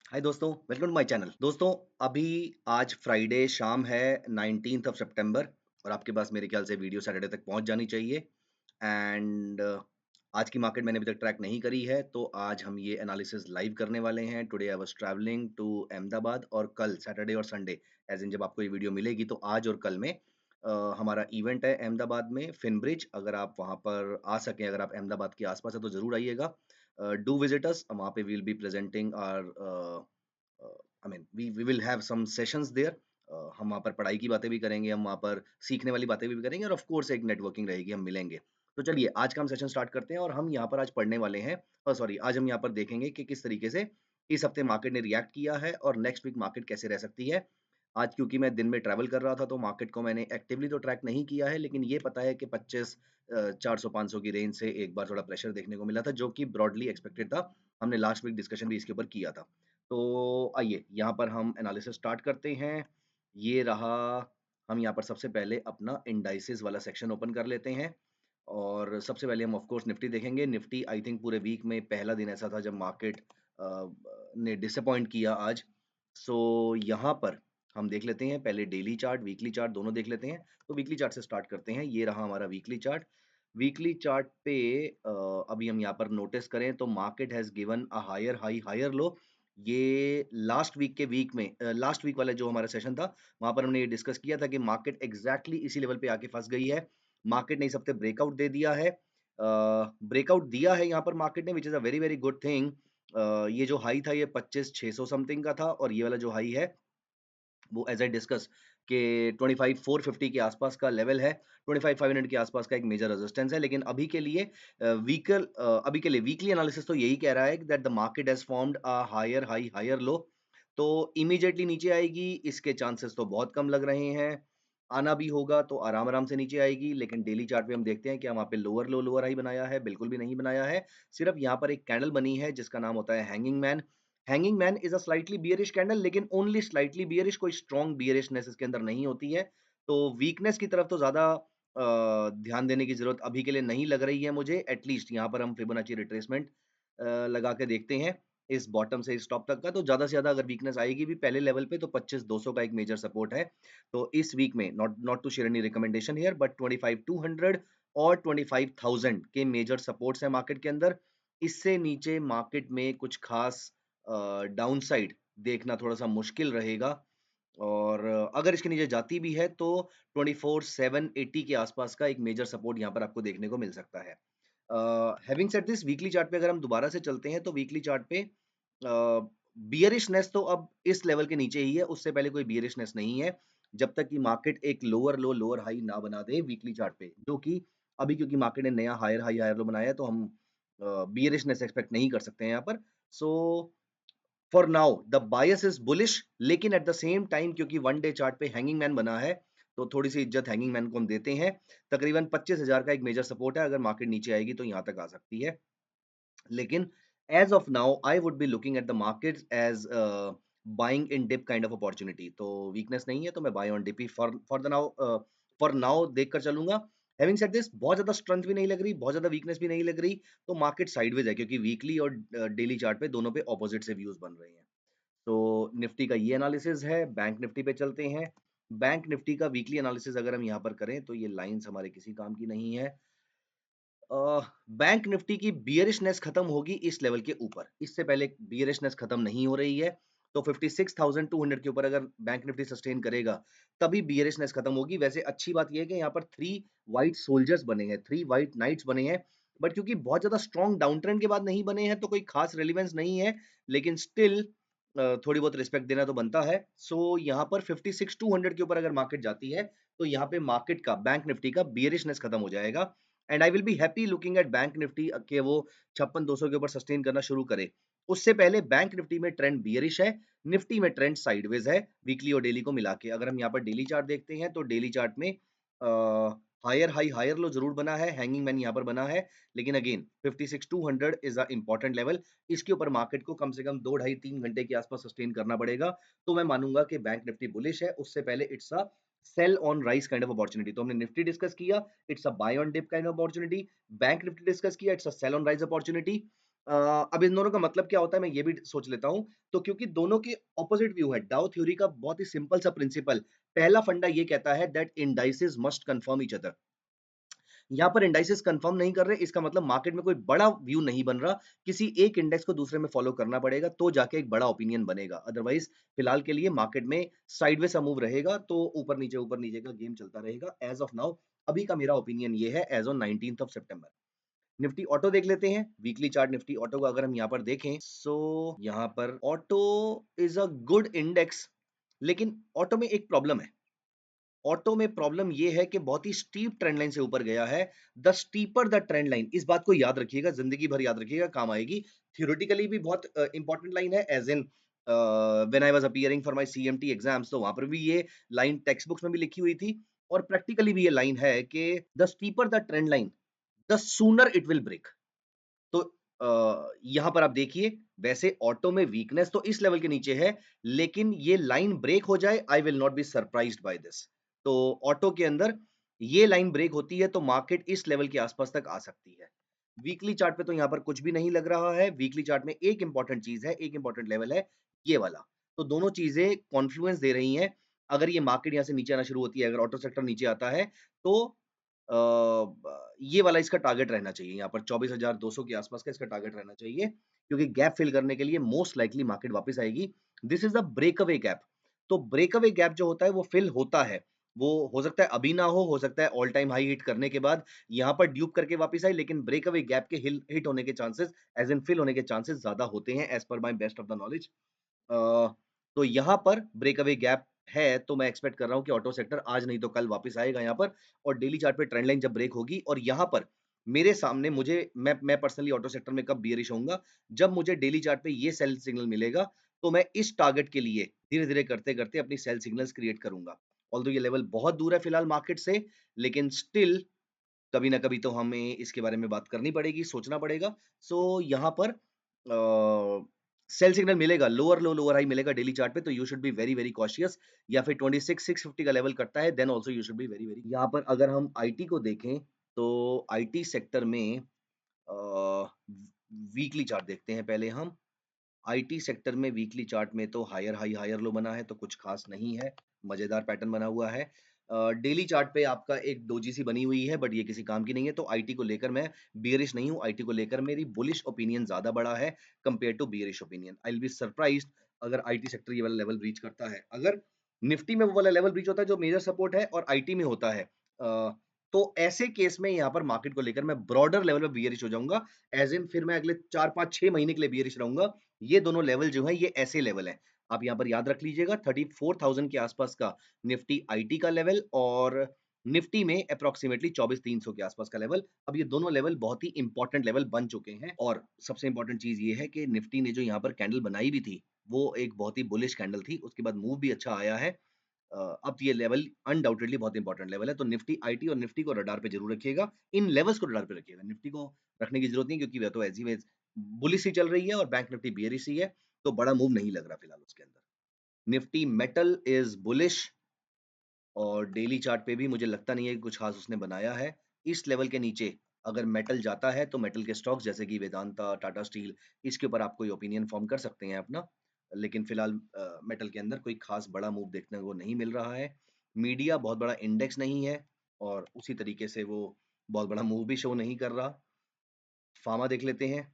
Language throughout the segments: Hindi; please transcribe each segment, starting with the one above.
हाय दोस्तों, वेलकम टू माय चैनल। दोस्तों, अभी आज फ्राइडे शाम है 19th ऑफ सितंबर और आपके पास मेरे ख्याल से वीडियो सैटरडे तक पहुंच जानी चाहिए। एंड आज की मार्केट मैंने अभी तक ट्रैक नहीं करी है, तो आज हम ये एनालिसिस लाइव करने वाले हैं। Today I was travelling to Ahmedabad और कल सैटरडे और संडे एज इन जब आपको ये वीडियो मिलेगी तो आज और कल में हमारा इवेंट है अहमदाबाद में फिनब्रिज। अगर आप वहाँ पर आ सकें, अगर आप अहमदाबाद के आसपास है तो ज़रूर आइएगा। Do visit us. वहाँ पे we'll be presenting our I mean we will have some sessions there. हम वहाँ पर पढ़ाई की बातें भी करेंगे, हम वहाँ पर सीखने वाली बातें भी करेंगे और ऑफ कोर्स एक नेटवर्किंग रहेगी, हम मिलेंगे। तो चलिए आज का हम सेशन स्टार्ट करते हैं और हम यहाँ पर आज पढ़ने वाले हैं सॉरी आज हम यहाँ पर देखेंगे कि किस तरीके से इस हफ्ते मार्केट ने रिएक्ट किया है और नेक्स्ट वीक मार्केट कैसे रह सकती है। आज क्योंकि मैं दिन में ट्रैवल कर रहा था तो मार्केट को मैंने एक्टिवली तो ट्रैक नहीं किया है, लेकिन ये पता है कि 25 400-500 की रेंज से एक बार थोड़ा प्रेशर देखने को मिला था, जो कि ब्रॉडली एक्सपेक्टेड था। हमने लास्ट वीक डिस्कशन भी इसके ऊपर किया था। तो आइए यहाँ पर हम एनालिसिस स्टार्ट करते हैं। ये रहा। हम यहाँ पर सबसे पहले अपना इंडाइसेस वाला सेक्शन ओपन कर लेते हैं और सबसे पहले हम ऑफ कोर्स निफ्टी देखेंगे। निफ्टी आई थिंक पूरे वीक में पहला दिन ऐसा था जब मार्केट ने डिसअपॉइंट किया आज। सो यहाँ पर हम देख लेते हैं, पहले डेली चार्ट वीकली चार्ट दोनों देख लेते हैं। तो वीकली चार्ट से स्टार्ट करते हैं। ये रहा हमारा वीकली चार्ट। वीकली चार्ट पे अभी हम यहाँ पर नोटिस करें तो market has given a higher high higher low. ये लास्ट वीक वाला जो हमारा सेशन था, वहाँ पर हमने ये डिस्कस किया था कि मार्केट एग्ज़ैक्टली इसी लेवल पे आके फँस गई है। मार्केट ने इस हफ्ते ब्रेकआउट दे दिया है। ब्रेकआउट दिया है यहाँ पर मार्केट ने, which is a very, very good thing. ये जो हाई था ये 25,600 समथिंग का था और ये वाला जो हाई है वो एज़ आई डिस्कस कि 25,450 के आसपास का लेवल है, 25,500 के आसपास का एक मेजर रेजिस्टेंस है। लेकिन अभी के लिए वीकली एनालिसिस तो यही कह रहा है that the market has formed a higher high, higher low. तो इमीडिएटली नीचे आएगी, इसके चांसेस तो बहुत कम लग रहे हैं। आना भी होगा तो आराम-आराम से नीचे आएगी, लेकिन डेली चार्ट पे हम देखते हैं क्या वहाँ पे लोअर लो, लोअर हाई बनाया है? बिल्कुल भी नहीं बनाया है। सिर्फ यहाँ पर एक कैंडल बनी है जिसका नाम होता है hanging man. Hanging man is a slightly bearish candle, लेकिन ओनली स्लाइटली बियरिश, कोई स्ट्रॉन्ग बियरिशनेस इसके अंदर नहीं होती है। तो वीकनेस की तरफ तो ज़्यादा ध्यान देने की ज़रूरत अभी के लिए नहीं लग रही है मुझे। एट लीस्ट यहाँ पर हम फिबोनाची रिट्रेसमेंट लगा के देखते हैं, इस बॉटम से इस टॉप तक का। तो ज़्यादा से ज़्यादा अगर वीकनेस आएगी भी पहले लेवल पे तो 25,200 का एक मेजर सपोर्ट है। तो इस वीक में not not to share any recommendation here, but 25,200 और 25,000 के मेजर सपोर्ट्स हैं मार्केट के अंदर। इससे नीचे मार्केट में कुछ खास डाउनसाइड देखना थोड़ा-सा मुश्किल रहेगा और अगर इसके नीचे जाती भी है तो 24,780 के आसपास का एक मेजर सपोर्ट यहाँ पर आपको देखने को मिल सकता है। Having said this, weekly chart पे अगर हम दोबारा से चलते हैं तो वीकली चार्ट पे बियरिशनेस तो अब इस लेवल के नीचे ही है, उससे पहले कोई बियरिशनेस नहीं है। जब तक कि मार्केट एक लोअर लो, लोअर हाई ना बना दे वीकली चार्ट पे, जो कि अभी क्योंकि मार्केट ने नया हायर हाई, हायर लो बनाया है तो हम बियरिशनेस एक्सपेक्ट नहीं कर सकते हैं यहाँ पर। So for now the bias is bullish, लेकिन एट द सेम टाइम क्योंकि वन डे चार्ट पे हैंगिंग मैन बना है तो थोड़ी सी इज्जत हैंगिंग मैन को हम देते हैं। तकरीबन 25,000 का एक मेजर सपोर्ट है, अगर मार्केट नीचे आएगी तो यहाँ तक आ सकती है। लेकिन as of now I would be looking at the market as buying in dip kind of opportunity. तो वीकनेस नहीं है तो मैं बाय ऑन डिप ही फॉर नाउ देख कर चलूंगा। हैविंग सेड दिस, बहुत ज्यादा स्ट्रेंथ भी नहीं लग रही, बहुत ज्यादा वीकनेस भी नहीं लग रही, तो मार्केट साइडवेज है क्योंकि वीकली और डेली चार्ट पे दोनों पे ऑपोजिट से व्यूज बन रहे हैं। तो निफ्टी का ये एनालिसिस है। बैंक निफ्टी पे चलते हैं। बैंक निफ्टी का वीकली एनालिसिस अगर हम यहाँ पर करें तो ये लाइंस हमारे किसी काम की नहीं है। बैंक निफ्टी की बियरिशनेस खत्म होगी इस लेवल के ऊपर, इससे पहले बियरिशनेस खत्म नहीं हो रही है। तो 56,200 के ऊपर अगर बैंक निफ्टी सस्टेन करेगा तभी बियरिशनेस खत्म होगी। वैसे अच्छी बात यह है कि यहाँ पर 3 व्हाइट सोल्जर्स बने हैं, 3 व्हाइट नाइट्स बने हैं, बट क्योंकि बहुत ज्यादा स्ट्रॉन्ग डाउन ट्रेंड के बाद नहीं बने हैं तो कोई खास रेलिवेंस नहीं है, लेकिन स्टिल थोड़ी बहुत रिस्पेक्ट देना तो बनता है। सो यहाँ पर 56,200 के ऊपर अगर मार्केट जाती है तो यहाँ पे मार्केट का बैंक निफ्टी का बियरिशनेस खत्म हो जाएगा and I will be happy looking at bank Nifty कि वो 56,200 के ऊपर सस्टेन करना शुरू करे। उससे पहले बैंक निफ्टी में ट्रेंड बियरिश है, निफ्टी में ट्रेंड साइडवेज है, वीकली और डेली को मिला के। अगर हम यहाँ पर डेली चार्ट देखते हैं तो डेली चार्ट में हायर हाई हायर लो जरूर बना है, हैंगिंग मैन यहाँ पर बना है, लेकिन again 56,200 is a important level. इसके ऊपर मार्केट को कम से कम 2 ढाई 3 घंटे के आसपास सस्टेन करना पड़ेगा, तो मैं मानूंगा कि बैंक निफ्टी बुलिश है। उससे पहले it's a sell on rise kind of opportunity. तो हमने निफ्टी डिस्कस किया, it's a buy on dip kind of opportunity. Bank Nifty discuss किया, it's a sell on rise opportunity. अब इन दोनों का मतलब क्या होता है मैं ये भी सोच लेता हूँ। तो क्योंकि दोनों के ऑपोज़िट व्यू है, डाउ थ्योरी का बहुत ही सिंपल सा प्रिंसिपल, पहला फंडा ये कहता है that indices must confirm each other. यहाँ पर इंडाइसेस कंफर्म नहीं कर रहे, इसका मतलब मार्केट में कोई बड़ा व्यू नहीं बन रहा, किसी एक इंडेक्स को दूसरे में फॉलो करना पड़ेगा, तो जाके एक बड़ा ओपिनियन बनेगा। अदरवाइज़ फिलहाल के लिए मार्केट में साइडवेज़ सा मूव रहेगा, तो ऊपर नीचे का गेम चलता रहेगा। एज़ ऑफ नाउ अभी का मेरा ओपिनियन ये है as on 19th of September. Nifty auto देख लेते हैं, वीकली चार्ट निफ्टी ऑटो का अगर हम यहाँ पर देखें, सो यहाँ पर auto is a good index, लेकिन ऑटो में एक प्रॉब्लम है। ऑटो में प्रॉब्लम ये है कि बहुत ही स्टीप ट्रेंड लाइन से ऊपर गया है। The steeper the trend line, इस बात को याद रखिएगा, ज़िंदगी भर याद रखिएगा, काम आएगी। थ्योरेटिकली भी बहुत इंपॉर्टेंट लाइन है, as in when I was appearing for my CMT exams, तो वहाँ पर भी ये लाइन टेक्स्ट बुक्स में भी लिखी हुई थी और प्रैक्टिकली भी ये लाइन है कि the steeper the trend line, the sooner it will break. तो यहाँ पर आप देखिए, वैसे ऑटो में वीकनेस तो इस लेवल के नीचे है, लेकिन ये लाइन ब्रेक हो जाए, I will not be surprised by this. तो ऑटो के अंदर ये लाइन ब्रेक होती है, तो मार्केट इस लेवल के आसपास तक आ सकती है। वीकली चार्ट पे तो यहाँ पर कुछ भी नहीं लग रहा है। वीकली चार्ट में एक इंपॉर्टेंट चीज़ है, एक इंपॉर्टेंट लेवल है, ये वाला। तो दोनों चीज़ें कॉन्फ्लुएंस दे रही हैं। अगर ये मार्केट यहाँ से नीचे आना शुरू होती है, अगर ऑटो सेक्टर नीचे आता है, तो अ, ये वाला इसका टारगेट रहना चाहिए, यहाँ पर 24,200 के आसपास का इसका टारगेट रहना चाहिए, क्योंकि गैप फिल करने के लिए मोस्ट लाइकली मार्केट वापस आएगी। This is the breakaway gap. तो ब्रेकअवे गैप जो होता है वो फिल होता है। वो हो सकता है अभी ना हो सकता है ऑल टाइम हाई हिट करने के बाद यहाँ पर ड्यूप करके वापस आए, लेकिन ब्रेकअवे गैप के हिल हिट होने के चांसेस, एज़ इन फिल होने के चांसेस ज़्यादा होते हैं, as per my best of the knowledge. तो यहाँ पर ब्रेकअवे गैप है, तो मैं एक्सपेक्ट कर रहा हूँ कि ऑटो सेक्टर आज नहीं तो कल वापस आएगा यहाँ पर, और डेली चार्ट पे ट्रेंड लाइन जब ब्रेक होगी और यहाँ पर मेरे सामने मुझे मैं पर्सनली ऑटो सेक्टर में कब बियरिश होऊँगा, जब मुझे डेली चार्ट पे ये सेल सिग्नल मिलेगा, तो मैं इस टारगेट के लिए धीरे-धीरे करते-करते अपनी सेल सिग्नल्स क्रिएट करूँगा। ऑल्दो ये लेवल बहुत दूर है फिलहाल मार्केट से, लेकिन स्टिल कभी ना कभी तो हमें इसके बारे में बात करनी पड़ेगी, सोचना पड़ेगा। सो यहाँ पर सेल सिग्नल मिलेगा, लोअर लो, लोअर हाई मिलेगा डेली चार्ट पे, तो you should be very, very cautious, या फिर 26,650 का लेवल करता है, then also you should be very, very. यहाँ पर अगर हम आईटी को देखें, तो आईटी सेक्टर में वीकली चार्ट देखते हैं पहले हम। आईटी सेक्टर में वीकली चार्ट में तो हायर हाई हायर लो बना है, तो कुछ खास नहीं है, मजेदार पैटर्न बना हुआ है। डेली चार्ट पे आपका एक डोजी सी बनी हुई है, बट ये किसी काम की नहीं है, तो आईटी को लेकर मैं बियरिश नहीं हूँ। आईटी को लेकर मेरी बुलिश ओपिनियन ज्यादा बड़ा है compare to bearish opinion. I will be surprised अगर आईटी सेक्टर ये वाला लेवल रीच करता है। अगर निफ्टी में वो वाला लेवल रीच होता है जो मेजर सपोर्ट है और आईटी में होता है, तो ऐसे केस में यहाँ पर मार्केट को लेकर मैं ब्रॉडर लेवल पे बियरिश हो जाऊंगा, एज इन फिर मैं अगले 4, 5, 6 महीने के लिए बियरिश रहूंगा। ये दोनों लेवल जो है ये ऐसे लेवल हैं। आप यहाँ पर याद रख लीजिएगा, 34,000 के आसपास का निफ्टी आईटी का लेवल और निफ्टी में अप्रॉक्सिमेटली 24,300 के आसपास का लेवल। अब ये दोनों लेवल बहुत ही इंपॉर्टेंट लेवल बन चुके हैं, और सबसे इंपॉर्टेंट चीज ये है कि निफ्टी ने जो यहाँ पर कैंडल बनाई भी थी, वो एक बहुत ही बुलिश कैंडल थी। उसके बाद मूव भी अच्छा आया है। अब ये लेवल अनडाउटेडली बहुत इंपॉर्टेंट लेवल है, तो निफ्टी आईटी और निफ्टी को रडार पे जरूर रखिएगा। इन लेवल्स को रडार पे रखिएगा, निफ्टी को रखने की जरूरत नहीं, क्योंकि वह तो ऐसी में बुलिश ही चल रही है और बैंक निफ्टी बियरिश ही है, तो बड़ा मूव नहीं लग रहा फिलहाल उसके अंदर। निफ्टी मेटल इज बुलिश, और डेली चार्ट पे भी मुझे लगता नहीं है कि कुछ खास उसने बनाया है। इस लेवल के नीचे अगर मेटल जाता है, तो मेटल के स्टॉक्स जैसे कि वेदांता, टाटा स्टील, इसके ऊपर आप कोई ओपिनियन फॉर्म कर सकते हैं अपना। लेकिन फिलहाल मेटल के अंदर कोई खास बड़ा मूव देखने को नहीं मिल रहा है। मीडिया बहुत बड़ा इंडेक्स नहीं है, और उसी तरीके से वो बहुत बड़ा मूव भी शो नहीं कर रहा। फार्मा देख लेते हैं।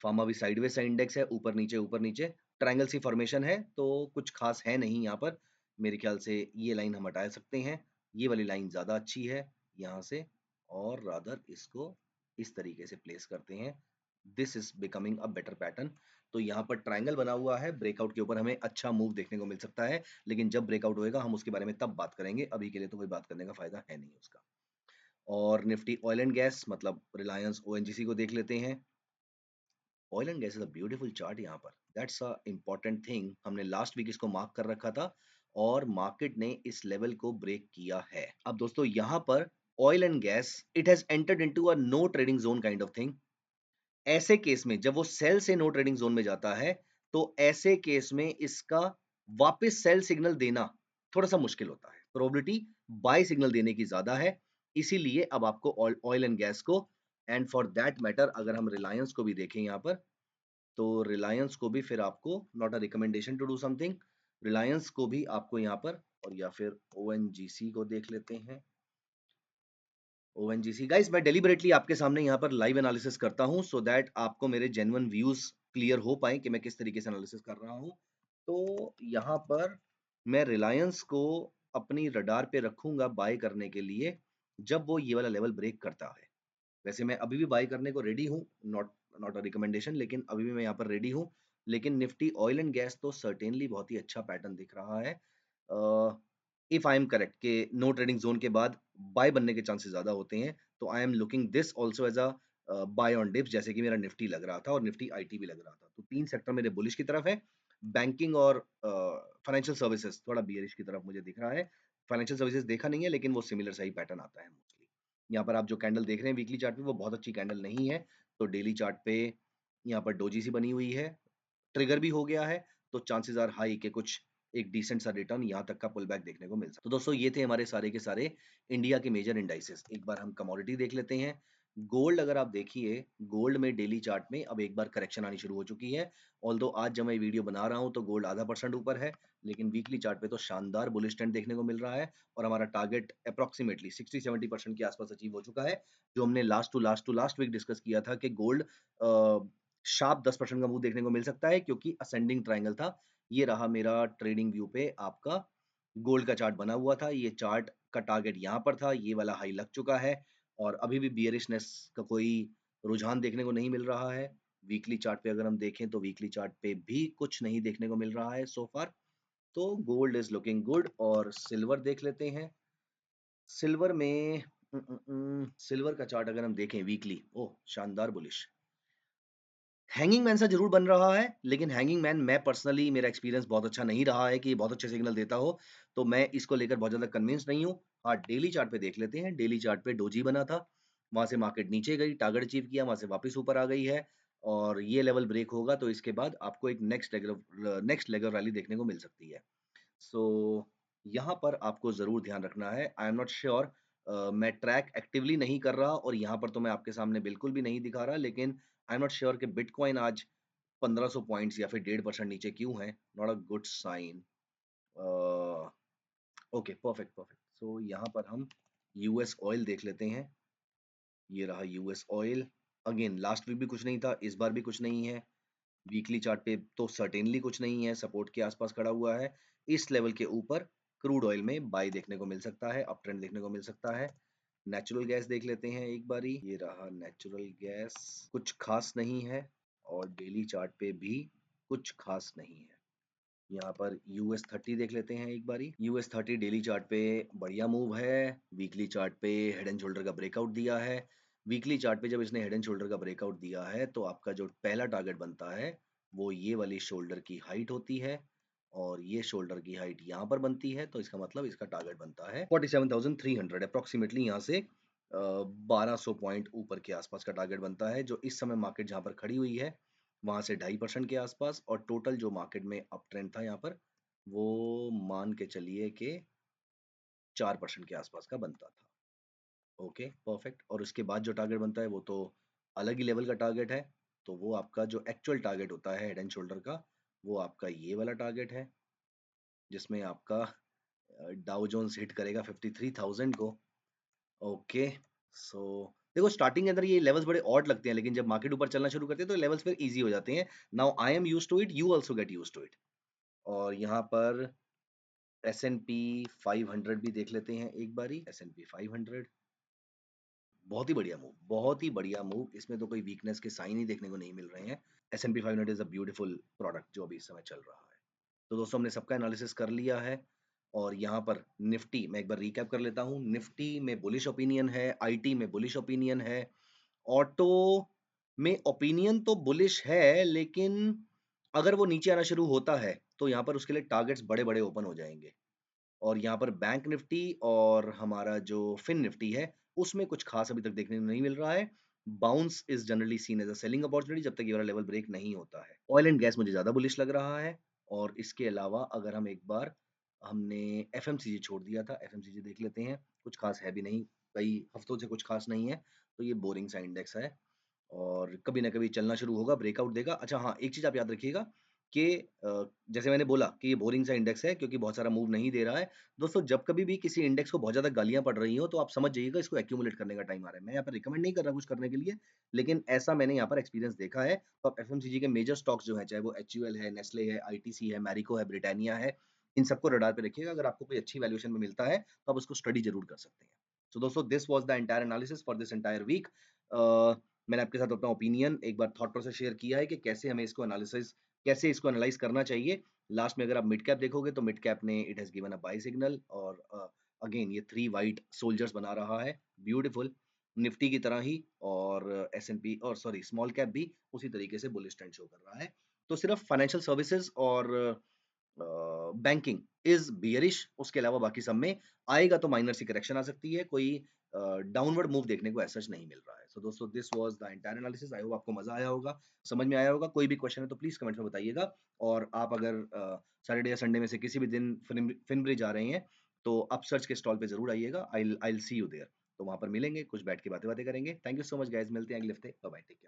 फार्मा भी साइडवेज सा इंडेक्स है, ऊपर नीचे ट्रायंगल सी फॉर्मेशन है, तो कुछ खास है नहीं यहाँ पर। मेरे ख्याल से ये लाइन हम हटा सकते हैं। ये वाली लाइन ज़्यादा अच्छी है यहाँ से, और रादर इसको इस तरीके से प्लेस करते हैं। This is becoming a better pattern. तो यहाँ पर ट्रायंगल बना हुआ है, ब्रेकआउट के ऊपर हमें अच्छा मूव देखने को मिल सकता है, लेकिन जब ब्रेकआउट होएगा हम उसके बारे में तब बात करेंगे, अभी के लिए तो कोई बात करने का फायदा है नहीं उसका। और निफ्टी ऑयल एंड गैस मतलब रिलायंस ओएनजीसी को देख लेते हैं। Oil and gas is a beautiful chart यहाँ पर, दैट्स अ इम्पोर्टेंट थिंग। हमने लास्ट वीक इसको मार्क कर रखा था, और मार्केट ने इस लेवल को ब्रेक किया है। अब दोस्तों यहाँ पर oil and gas it has entered into a no trading zone kind of thing. ऐसे केस में जब वो सेल से नो ट्रेडिंग जोन में जाता है, तो ऐसे केस में इसका वापस सेल सिग्नल देना थोड़ा सा मुश्किल होता है, प्रोबेबिलिटी बाय सिग्नल देने की ज्यादा है। इसीलिए अब आपको ऑयल एंड गैस को एंड फॉर दैट मैटर अगर हम रिलायंस को भी देखें यहाँ पर, तो रिलायंस को भी फिर आपको not a recommendation to do something, Reliance को भी आपको यहाँ पर, और या फिर ओएनजीसी को देख लेते हैं। ओएनजीसी गाइस, मैं डेलिबरेटली आपके सामने यहाँ पर लाइव एनालिसिस करता हूँ सो दैट आपको मेरे जेन्युइन व्यूज क्लियर हो पाए कि मैं किस तरीके से एनालिसिस कर रहा हूँ। तो यहाँ पर मैं रिलायंस को अपनी रडार पे रखूंगा बाय करने के लिए जब वो ये वाला लेवल ब्रेक करता है। वैसे मैं अभी भी बाय करने को रेडी हूँ, नॉट नॉट अ रिकमेंडेशन, लेकिन अभी भी मैं यहाँ पर रेडी हूँ। लेकिन निफ्टी ऑयल एंड गैस तो सर्टेनली बहुत ही अच्छा पैटर्न दिख रहा है। इफ आई एम करेक्ट कि नो ट्रेडिंग जोन के बाद बाय बनने के चांसेस ज्यादा होते हैं, तो I am looking this also as a buy on dips, जैसे कि मेरा निफ्टी लग रहा था और निफ्टी आईटी भी लग रहा था। तो तीन सेक्टर मेरे बुलिश की तरफ है। बैंकिंग और फाइनेंशियल सर्विसेज थोड़ा बियरिश की तरफ मुझे दिख रहा है। फाइनेंशियल सर्विसेज देखा नहीं है, लेकिन वो सिमिलर सही पैटर्न आता है मोस्टली। यहाँ पर आप जो कैंडल देख रहे हैं वीकली चार्ट पे, वो बहुत अच्छी कैंडल नहीं है। तो डेली चार्ट पे यहाँ पर डोजी सी बनी हुई है, ट्रिगर भी हो गया है, तो चांसेस आर हाई कि कुछ एक डिसेंट सा रिटर्न यहाँ तक का पुल बैक देखने को मिल सकता है। तो दोस्तों ये थे हमारे सारे के सारे इंडिया के मेजर इंडाइसेस। एक बार हम कमोडिटी देख लेते हैं। गोल्ड अगर आप देखिए, गोल्ड में डेली चार्ट में अब एक बार करेक्शन आनी शुरू हो चुकी है। ऑल्दो आज जब मैं वीडियो बना रहा हूँ तो गोल्ड आधा % ऊपर है, लेकिन वीकली चार्ट पे तो शानदार बुलिश ट्रेंड देखने को मिल रहा है और हमारा टारगेट अप्रॉक्सीमेटली 60-70% के आसपास अचीव हो चुका है। जो हमने लास्ट वीक डिस्कस किया था कि गोल्ड शार्प 10% का मूव देखने को मिल सकता है, क्योंकि असेंडिंग ट्रायंगल था। ये रहा मेरा ट्रेडिंग व्यू पे आपका गोल्ड का चार्ट बना हुआ था। ये चार्ट का टारगेट यहाँ पर था, ये वाला हाई लग चुका है और अभी भी बियरिशनेस का कोई रुझान देखने को नहीं मिल रहा है। वीकली चार्ट पे अगर हम देखें तो वीकली चार्ट पे भी कुछ नहीं देखने को मिल रहा है सो फार। तो गोल्ड इज लुकिंग गुड। और सिल्वर देख लेते हैं। सिल्वर में सिल्वर का चार्ट अगर हम देखें वीकली, ओह शानदार बुलिश। हैंगिंग मैन सा जरूर बन रहा है, लेकिन हैंगिंग मैन मैं पर्सनली, मेरा एक्सपीरियंस बहुत अच्छा नहीं रहा है कि ये बहुत अच्छे सिग्नल देता हो, तो मैं इसको लेकर बहुत ज़्यादा कन्विंस नहीं हूँ। हाँ, डेली चार्ट पे देख लेते हैं। डेली चार्ट पे डोजी बना था, वहाँ से मार्केट नीचे गई, टारगेट अचीव किया, वहाँ से वापस ऊपर आ गई है और ये लेवल ब्रेक होगा तो इसके बाद आपको एक नेक्स्ट लेग ऑफ रैली देखने को मिल सकती है। सो यहाँ पर आपको ज़रूर ध्यान रखना है। आई एम नॉट श्योर, मैं ट्रैक एक्टिवली नहीं कर रहा और यहाँ पर तो मैं आपके सामने बिल्कुल भी नहीं दिखा रहा, लेकिन आई एम नॉट श्योर कि बिटकॉइन आज 1500 पॉइंट्स या फिर 1.5% नीचे क्यों है। Not a good sign. Okay, perfect perfect. So यहाँ पर हम यूएस ऑयल देख लेते हैं। ये रहा US oil. Again last week भी कुछ नहीं था, इस बार भी कुछ नहीं है। वीकली चार्ट पे तो सर्टेनली कुछ नहीं है, सपोर्ट के आसपास खड़ा हुआ है। इस लेवल के ऊपर क्रूड ऑयल में बाय देखने को मिल सकता है, अप ट्रेंड देखने को मिल सकता है। नेचुरल गैस देख लेते हैं एक बारी। ये रहा नेचुरल गैस, कुछ खास नहीं है और डेली चार्ट पे भी कुछ खास नहीं है। यहाँ पर यूएस 30 देख लेते हैं एक बारी। यूएस 30 डेली चार्ट पे बढ़िया मूव है, वीकली चार्ट पे हेड एंड शोल्डर का ब्रेकआउट दिया है। वीकली चार्ट पे जब इसने हेड एंड शोल्डर का ब्रेकआउट दिया है तो आपका जो पहला टारगेट बनता है वो ये वाली शोल्डर की हाइट होती है और ये शोल्डर की हाइट यहाँ पर बनती है, तो इसका मतलब इसका टारगेट बनता है 47,300 अप्रोक्सीमेटली। यहाँ से 1200 पॉइंट ऊपर के आसपास का टारगेट बनता है। जो इस समय मार्केट जहाँ पर खड़ी हुई है वहां से 2.5% के आसपास, और टोटल जो मार्केट में अप ट्रेंड था यहाँ पर वो मान के चलिए कि 4% के आसपास का बनता था। Okay perfect. और उसके बाद जो टारगेट बनता है वो तो अलग ही लेवल का टारगेट है। तो वो आपका जो एक्चुअल टारगेट होता है हेड एंड शोल्डर का, वो आपका ये वाला टारगेट है, जिसमें आपका डाउ जोन्स हिट करेगा 53,000 को। ओके। सो देखो, स्टार्टिंग के अंदर ये लेवल्स बड़े ऑड लगते हैं, लेकिन जब मार्केट ऊपर चलना शुरू करते हैं तो लेवल्स फिर इजी हो जाते हैं। Now I am used to it, you also get used to it. और यहाँ पर एस एन पी 500 भी देख लेते हैं एक बारी। एस एन पी 500 बहुत ही बढ़िया मूव, बहुत ही बढ़िया मूव। इसमें तो कोई वीकनेस के साइन ही देखने को नहीं मिल रहे हैं। S and P 500 is a beautiful product जो अभी इस समय चल रहा है। तो दोस्तों हमने सबका एनालिसिस कर लिया है और यहाँ पर निफ्टी मैं एक बार रिकैप कर लेता हूँ। निफ्टी में बुलिश ओपिनियन है, आईटी में बुलिश ओपिनियन है, ऑटो में ओपिनियन तो बुलिश है, लेकिन अगर वो नीचे आना शुरू होता है तो यहाँ पर उसके लिए टारगेट्स बड़े बड़े ओपन हो जाएंगे। और यहाँ पर बैंक निफ्टी और हमारा जो फिन निफ्टी है उसमें कुछ खास अभी तक देखने को नहीं मिल रहा है। Bounce is generally seen as a selling opportunity जब तक ये वाला लेवल ब्रेक नहीं होता है। ऑयल एंड गैस मुझे ज्यादा बुलिश लग रहा है। और इसके अलावा अगर हम एक बार, हमने एफएमसीजी छोड़ दिया था, एफएमसीजी देख लेते हैं। कुछ खास है भी नहीं, कई हफ्तों से कुछ खास नहीं है। तो ये बोरिंग सा इंडेक्स है और कभी न कभी चलना शुरू होगा, ब्रेकआउट देगा। अच्छा हाँ, एक चीज़ आप याद रखिएगा कि जैसे मैंने बोला कि ये बोरिंग सा इंडेक्स है क्योंकि बहुत सारा मूव नहीं दे रहा है। दोस्तों जब कभी भी किसी इंडेक्स को बहुत ज़्यादा गालियाँ पड़ रही हों, तो आप समझ जाइएगा इसको एक्यूमुलेट करने का टाइम आ रहा है। मैं यहाँ पे रिकमेंड नहीं कर रहा कुछ करने के लिए, लेकिन ऐसा मैंने यहाँ पर एक्सपीरियंस देखा है। तो आप एफएमसीजी के मेजर स्टॉक्स जो हैं, चाहे वो एचयूएल है, नेस्ले है, आईटीसी है, मैरिको है, ब्रिटानिया है, इन सबको रडार पे रखिएगा। अगर आपको कोई अच्छी वैल्यूएशन में मिलता है, तो आप उसको स्टडी ज़रूर कर सकते हैं। सो दोस्तों this was the entire analysis for this entire week. मैंने आपके साथ अपना ओपिनियन एक बार थॉट प्रोसेस शेयर किया है कि कैसे इसको एनालाइज़ करना चाहिए। लास्ट में अगर आप मिड कैप देखोगे तो मिड कैप ने it has given a buy signal और अगेन ये 3 व्हाइट सोल्जर्स बना रहा है, ब्यूटीफुल। निफ्टी की तरह ही और एसएनपी और सॉरी स्मॉल कैप भी उसी तरीके से बुलिश ट्रेंड शो कर रहा है। तो सिर्फ फाइनेंशियल सर्विसेज़ और बैंकिंग इज़ बियरिश, उसके अलावा बाकी सब में आएगा तो माइनर सी करेक्शन आ सकती है, कोई डाउनवर्ड मूव देखने को एज़ सच नहीं मिल रहा है। सो दोस्तों this was the entire analysis. I hope आपको मज़ा आया होगा, समझ में आया होगा। कोई भी क्वेश्चन है तो प्लीज़ कमेंट्स में बताइएगा और आप अगर सैटरडे या संडे में से किसी भी दिन फिनब्रिज आ रहे हैं, तो अपसर्च के स्टॉल पे ज़रूर आइएगा। I will see you there. तो वहाँ पर मिलेंगे, कुछ बैठ के बातें-वातें करेंगे। Thank you so much guys, मिलते हैं अगले हफ्ते। Bye bye, take care.